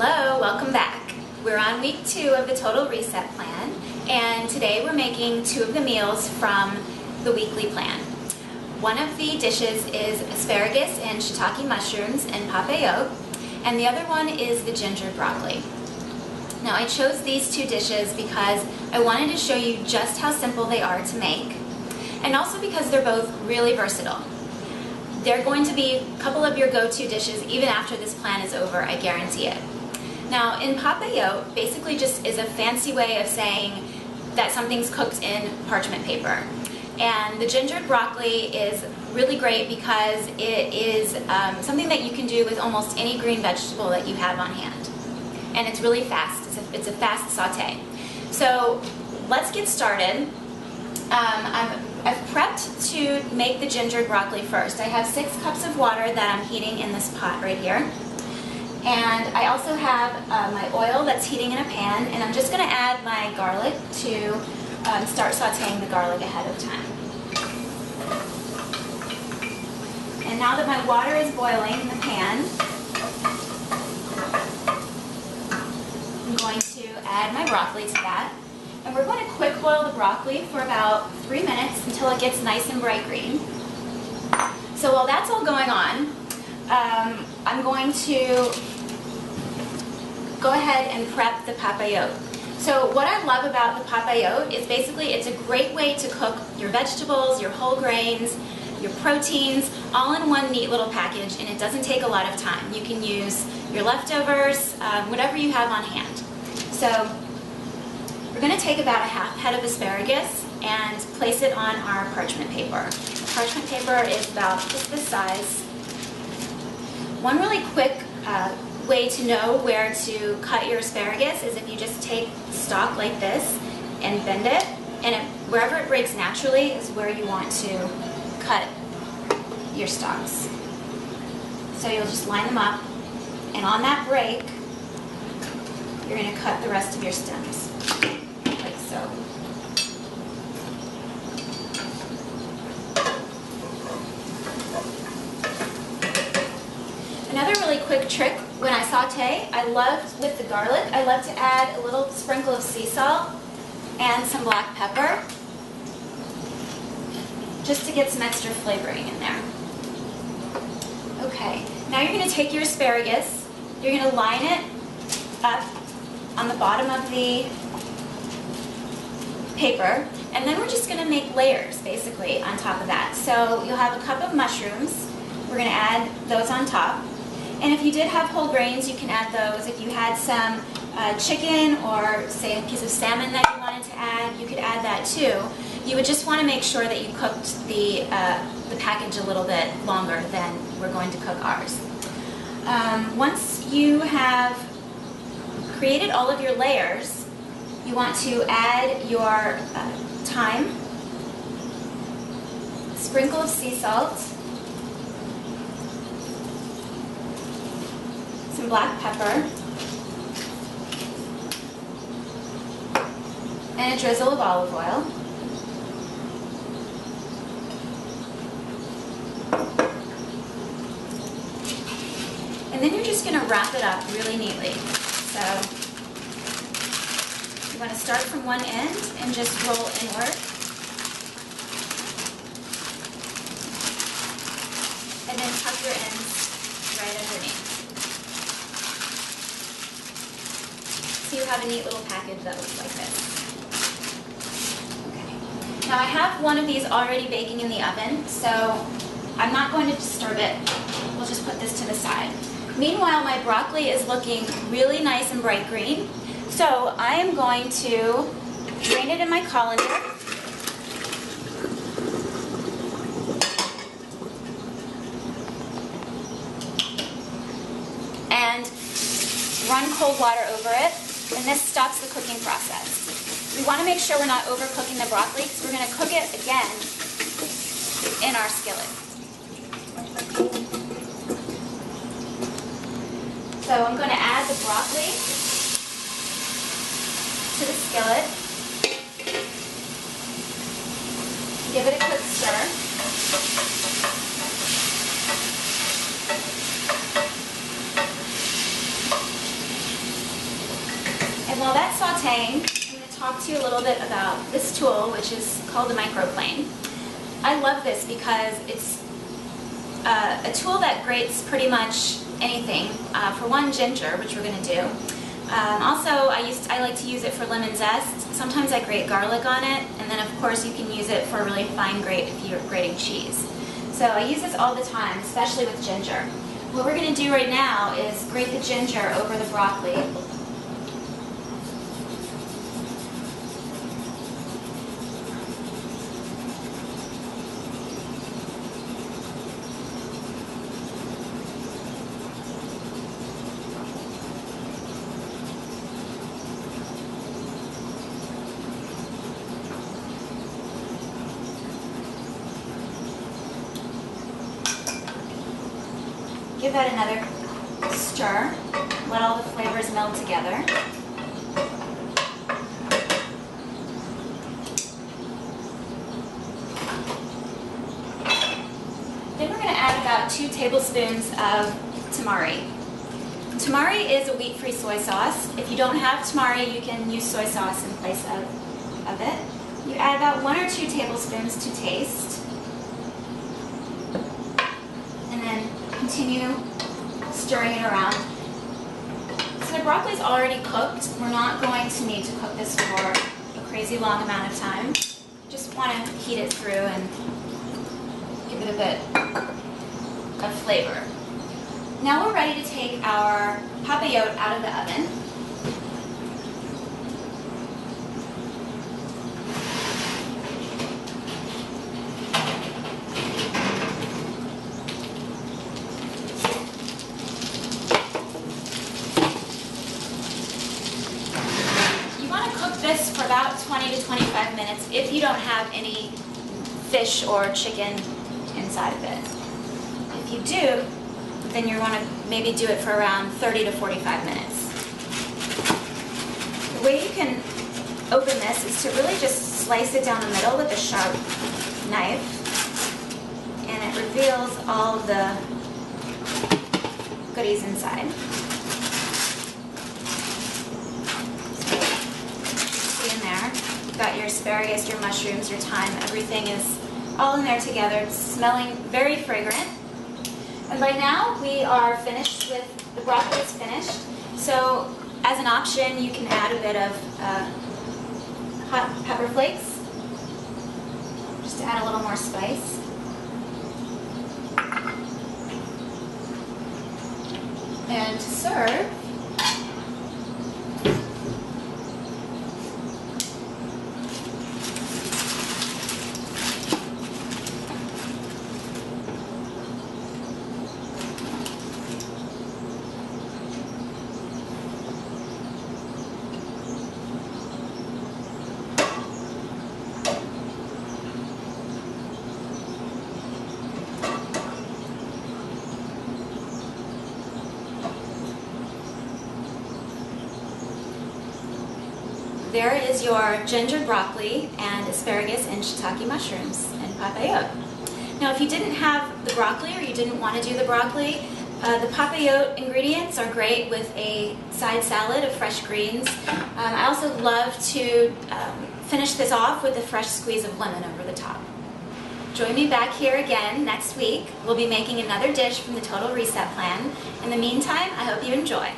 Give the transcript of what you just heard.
Hello, welcome back. We're on week 2 of the Total Reset Plan, and today we're making 2 of the meals from the weekly plan. One of the dishes is asparagus and shiitake mushrooms and papayot, and the other one is the ginger broccoli. Now I chose these 2 dishes because I wanted to show you just how simple they are to make, and also because they're both really versatile. They're going to be a couple of your go-to dishes even after this plan is over, I guarantee it. Now, in papayot basically just is a fancy way of saying that something's cooked in parchment paper. And the gingered broccoli is really great because it is something that you can do with almost any green vegetable that you have on hand. And it's really fast. It's a fast saute. So let's get started. I've prepped to make the gingered broccoli first. I have 6 cups of water that I'm heating in this pot right here. And I also have my oil that's heating in a pan, and I'm just going to add my garlic to start sauteing the garlic ahead of time. And now that my water is boiling in the pan, I'm going to add my broccoli to that. And we're going to quick boil the broccoli for about 3 minutes until it gets nice and bright green. So while that's all going on, I'm going to go ahead and prep the papayot. So what I love about the papayot is basically it's a great way to cook your vegetables, your whole grains, your proteins, all in one neat little package, and it doesn't take a lot of time. You can use your leftovers, whatever you have on hand. So we're going to take about a half head of asparagus and place it on our parchment paper. The parchment paper is about just this size. One really quick way to know where to cut your asparagus is if you just take the stalk like this and bend it, and wherever it breaks naturally is where you want to cut your stalks. So you'll just line them up, and on that break, you're going to cut the rest of your stems, like so. Another really quick trick when I saute, with the garlic, I love to add a little sprinkle of sea salt and some black pepper, just to get some extra flavoring in there. Okay, now you're going to take your asparagus, you're going to line it up on the bottom of the paper, and then we're just going to make layers basically on top of that. So you'll have a cup of mushrooms, we're going to add those on top. And if you did have whole grains, you can add those. If you had some chicken or, say, a piece of salmon that you wanted to add, you could add that too. You would just want to make sure that you cooked the package a little bit longer than we're going to cook ours. Once you have created all of your layers, you want to add your thyme, sprinkle of sea salt, some black pepper, and a drizzle of olive oil. And then you're just going to wrap it up really neatly. So you want to start from one end and just roll inward. And then tuck your ends right underneath. So you have a neat little package that looks like this. Okay. Now I have one of these already baking in the oven, so I'm not going to disturb it. We'll just put this to the side. Meanwhile, my broccoli is looking really nice and bright green, so I am going to drain it in my colander. And run cold water over it. And this stops the cooking process. We want to make sure we're not overcooking the broccoli because we're going to cook it again in our skillet. So I'm going to add the broccoli to the skillet. Give it a quick stir. plane, I'm going to talk to you a little bit about this tool, which is called the microplane. I love this because it's a tool that grates pretty much anything. For one, ginger, which we're going to do. Also, I like to use it for lemon zest. Sometimes I grate garlic on it, and then of course you can use it for a really fine grate if you're grating cheese. So I use this all the time, especially with ginger. What we're going to do right now is grate the ginger over the broccoli. Give that another stir. Let all the flavors meld together. Then we're going to add about 2 tablespoons of tamari. Tamari is a wheat-free soy sauce. If you don't have tamari, you can use soy sauce in place of it. You add about 1 or 2 tablespoons to taste. And then continue stirring it around. So the broccoli is already cooked. We're not going to need to cook this for a crazy long amount of time. Just want to heat it through and give it a bit of flavor. Now we're ready to take our papillote out of the oven. This for about 20 to 25 minutes if you don't have any fish or chicken inside of it. If you do, then you want to maybe do it for around 30 to 45 minutes. The way you can open this is to really just slice it down the middle with a sharp knife, and it reveals all of the goodies inside. You've got your asparagus, your mushrooms, your thyme, everything is all in there together. It's smelling very fragrant. And by now we are finished with, the broccoli is finished. So as an option, you can add a bit of hot pepper flakes, just to add a little more spice. And to serve, there is your ginger broccoli and asparagus and shiitake mushrooms and papillote. Now if you didn't have the broccoli or you didn't want to do the broccoli, the papillote ingredients are great with a side salad of fresh greens. I also love to finish this off with a fresh squeeze of lemon over the top. Join me back here again next week. We'll be making another dish from the Total Reset Plan. In the meantime, I hope you enjoy.